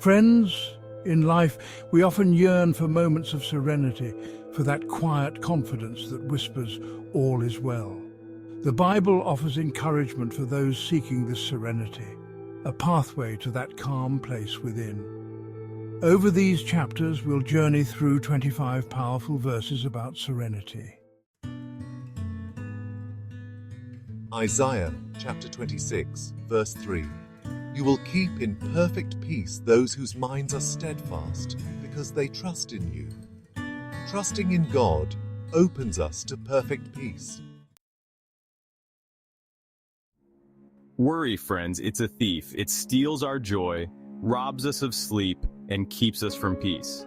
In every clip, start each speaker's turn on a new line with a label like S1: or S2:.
S1: Friends, in life we often yearn for moments of serenity, for that quiet confidence that whispers all is well. The Bible offers encouragement for those seeking this serenity, a pathway to that calm place within. Over these chapters, we'll journey through 25 powerful verses about serenity.
S2: Isaiah chapter 26, verse 3. You will keep in perfect peace those whose minds are steadfast, because they trust in you. Trusting in God opens us to perfect peace.
S3: Worry, friends, it's a thief. It steals our joy, robs us of sleep, and keeps us from peace.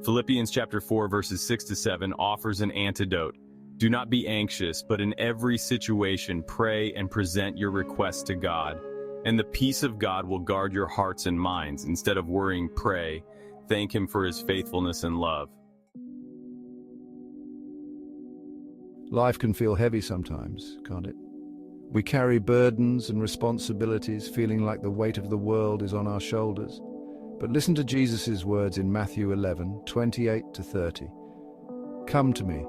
S3: Philippians chapter 4, verses 6 to 7 offers an antidote. Do not be anxious, but in every situation pray and present your requests to God. And the peace of God will guard your hearts and minds. Instead of worrying, pray. Thank Him for His faithfulness and love.
S4: Life can feel heavy sometimes, can't it? We carry burdens and responsibilities, feeling like the weight of the world is on our shoulders. But listen to Jesus' words in Matthew 11, 28 to 30. Come to me,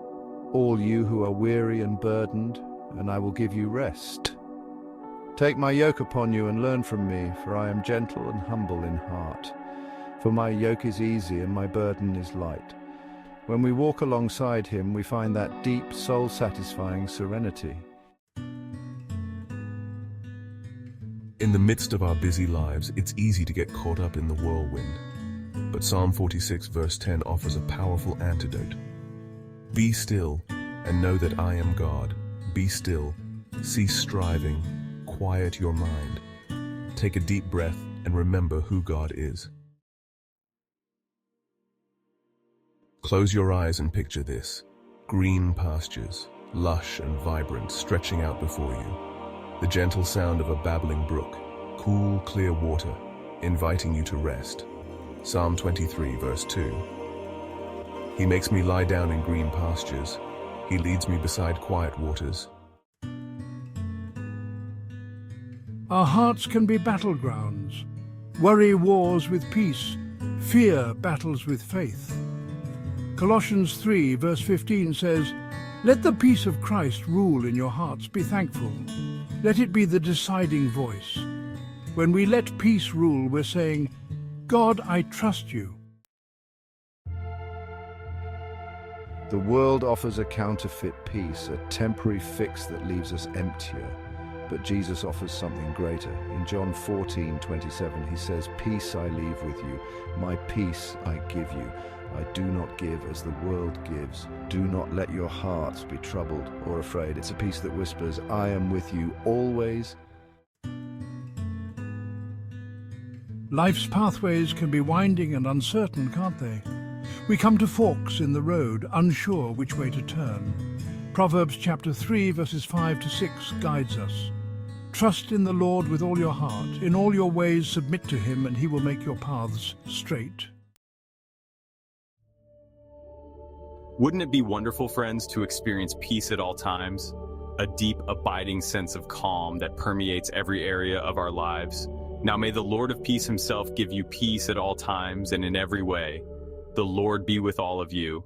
S4: all you who are weary and burdened, and I will give you rest. Take my yoke upon you and learn from me, for I am gentle and humble in heart. For my yoke is easy and my burden is light. When we walk alongside Him, we find that deep, soul-satisfying serenity.
S5: In the midst of our busy lives, it's easy to get caught up in the whirlwind. But Psalm 46 verse 10 offers a powerful antidote. Be still and know that I am God. Be still, cease striving, quiet your mind. Take a deep breath and remember who God is. Close your eyes and picture this. Green pastures, lush and vibrant, stretching out before you. The gentle sound of a babbling brook, cool, clear water, inviting you to rest. Psalm 23, verse 2. He makes me lie down in green pastures. He leads me beside quiet waters.
S1: Our hearts can be battlegrounds. Worry wars with peace. Fear battles with faith. Colossians 3, verse 15 says, "Let the peace of Christ rule in your hearts. Be thankful. Let it be the deciding voice." When we let peace rule, we're saying, "God, I trust you."
S4: The world offers a counterfeit peace, a temporary fix that leaves us emptier. But Jesus offers something greater. In John 14:27, He says, "Peace I leave with you, my peace I give you. I do not give as the world gives. Do not let your hearts be troubled or afraid." It's a peace that whispers, "I am with you always."
S1: Life's pathways can be winding and uncertain, can't they? We come to forks in the road, unsure which way to turn. Proverbs chapter 3, verses 5 to 6 guides us. Trust in the Lord with all your heart. In all your ways submit to Him, and He will make your paths straight.
S3: Wouldn't it be wonderful, friends, to experience peace at all times? A deep, abiding sense of calm that permeates every area of our lives. Now may the Lord of peace Himself give you peace at all times and in every way. The Lord be with all of you.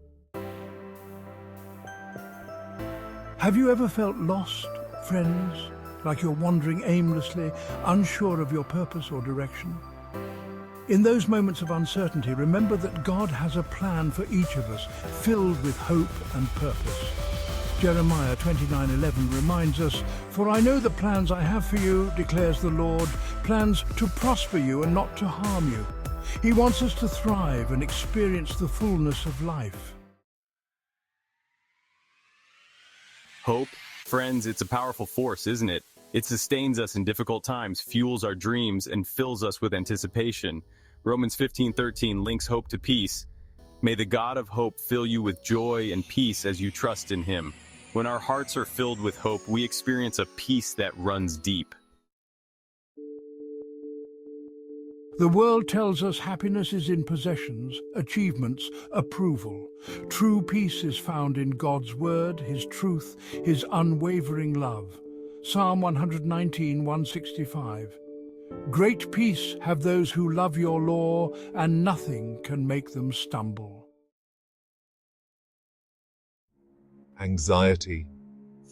S1: Have you ever felt lost, friends? Like you're wandering aimlessly, unsure of your purpose or direction? In those moments of uncertainty, remember that God has a plan for each of us, filled with hope and purpose. Jeremiah 29:11 reminds us, "For I know the plans I have for you, declares the Lord, plans to prosper you and not to harm you." He wants us to thrive and experience the fullness of life.
S3: Hope, friends, it's a powerful force, isn't it? It sustains us in difficult times, fuels our dreams, and fills us with anticipation. Romans 15:13 links hope to peace. May the God of hope fill you with joy and peace as you trust in Him. When our hearts are filled with hope, we experience a peace that runs deep.
S1: The world tells us happiness is in possessions, achievements, approval. True peace is found in God's word, His truth, His unwavering love. Psalm 119:165. Great peace have those who love your law, and nothing can make them stumble.
S2: Anxiety.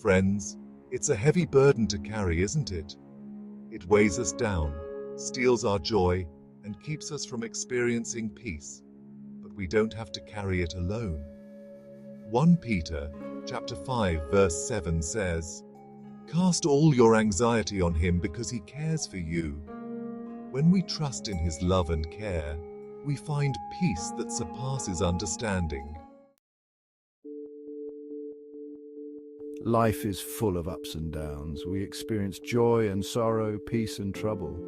S2: Friends, it's a heavy burden to carry, isn't it? It weighs us down, steals our joy, and keeps us from experiencing peace. But we don't have to carry it alone. 1 Peter chapter 5 verse 7 says, "Cast all your anxiety on him because he cares for you." When we trust in his love and care, we find peace that surpasses understanding.
S4: Life is full of ups and downs. We experience joy and sorrow, peace and trouble.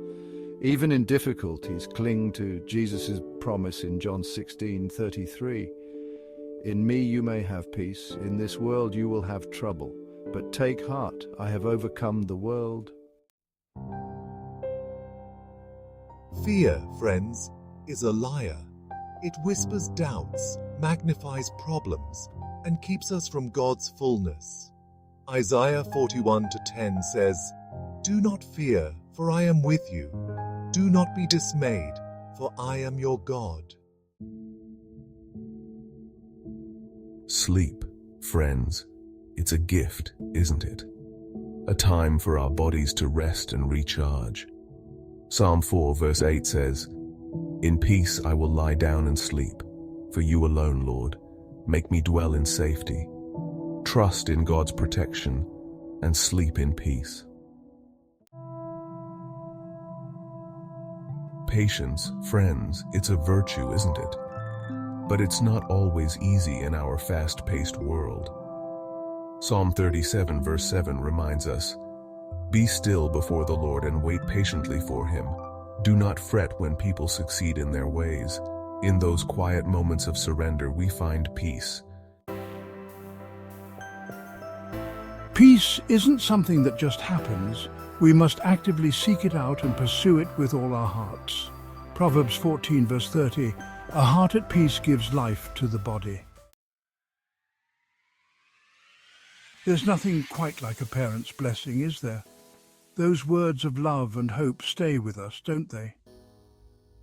S4: Even in difficulties, cling to Jesus' promise in John 16:33. In me you may have peace, in this world you will have trouble, but take heart, I have overcome the world.
S2: Fear, friends, is a liar. It whispers doubts, magnifies problems, and keeps us from God's fullness. Isaiah 41:10 says, "Do not fear, for I am with you. Do not be dismayed, for I am your God."
S5: Sleep, friends, it's a gift, isn't it? A time for our bodies to rest and recharge. Psalm 4 verse 8 says, "In peace I will lie down and sleep, for you alone, Lord, make me dwell in safety." Trust in God's protection and sleep in peace. Patience, friends, it's a virtue, isn't it? But it's not always easy in our fast-paced world. Psalm 37 verse 7 reminds us, "Be still before the Lord and wait patiently for him. Do not fret when people succeed in their ways. In those quiet moments of surrender we find peace."
S1: Peace isn't something that just happens. We must actively seek it out and pursue it with all our hearts. Proverbs 14 verse 30, "A heart at peace gives life to the body." There's nothing quite like a parent's blessing, is there? Those words of love and hope stay with us, don't they?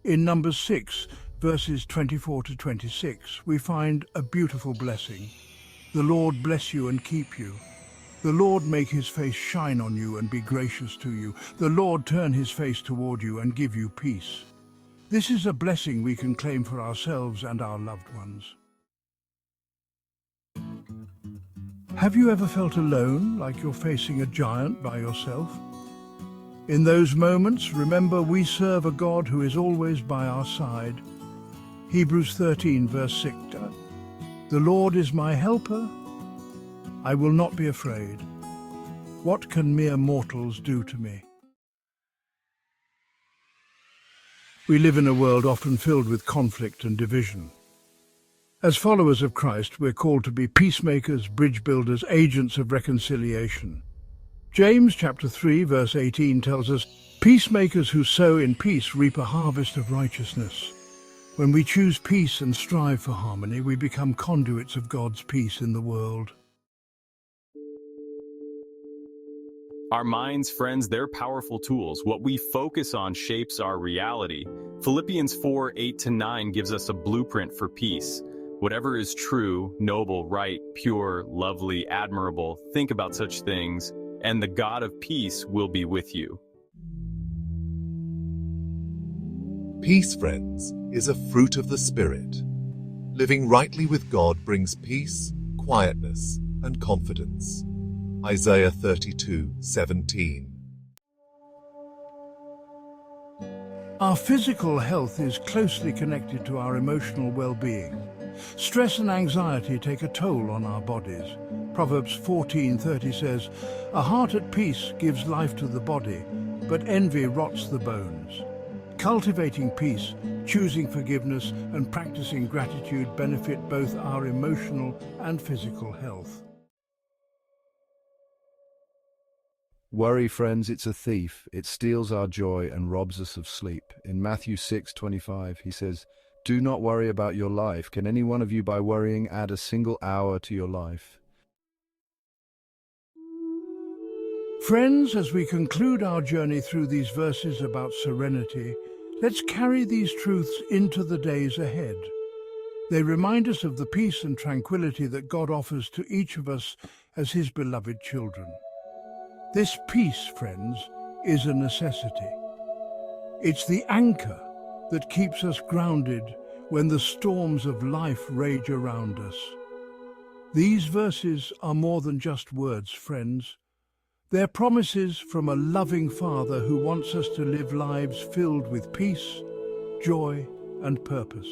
S1: In Numbers 6, verses 24 to 26, we find a beautiful blessing. "The Lord bless you and keep you. The Lord make his face shine on you and be gracious to you. The Lord turn his face toward you and give you peace." This is a blessing we can claim for ourselves and our loved ones. Have you ever felt alone, like you're facing a giant by yourself? In those moments, remember we serve a God who is always by our side. Hebrews 13 verse 6, "The Lord is my helper. I will not be afraid. What can mere mortals do to me?" We live in a world often filled with conflict and division. As followers of Christ, we're called to be peacemakers, bridge builders, agents of reconciliation. James chapter 3 verse 18 tells us, "Peacemakers who sow in peace reap a harvest of righteousness." When we choose peace and strive for harmony, we become conduits of God's peace in the world.
S3: Our minds, friends, they're powerful tools. What we focus on shapes our reality. Philippians 4, 8-9 gives us a blueprint for peace. Whatever is true, noble, right, pure, lovely, admirable, think about such things, and the God of peace will be with you.
S2: Peace, friends, is a fruit of the Spirit. Living rightly with God brings peace, quietness, and confidence. Isaiah 32:17.
S1: Our physical health is closely connected to our emotional well-being. Stress and anxiety take a toll on our bodies. Proverbs 14:30 says, "A heart at peace gives life to the body, but envy rots the bones." Cultivating peace, choosing forgiveness, and practicing gratitude benefit both our emotional and physical health.
S4: Worry, friends, it's a thief. It steals our joy and robs us of sleep. In Matthew 6:25, he says, "Do not worry about your life. Can any one of you by worrying add a single hour to your life?"
S1: Friends, as we conclude our journey through these verses about serenity, let's carry these truths into the days ahead. They remind us of the peace and tranquility that God offers to each of us as His beloved children. This peace, friends, is a necessity. It's the anchor that keeps us grounded when the storms of life rage around us. These verses are more than just words, friends. They're promises from a loving Father who wants us to live lives filled with peace, joy, and purpose.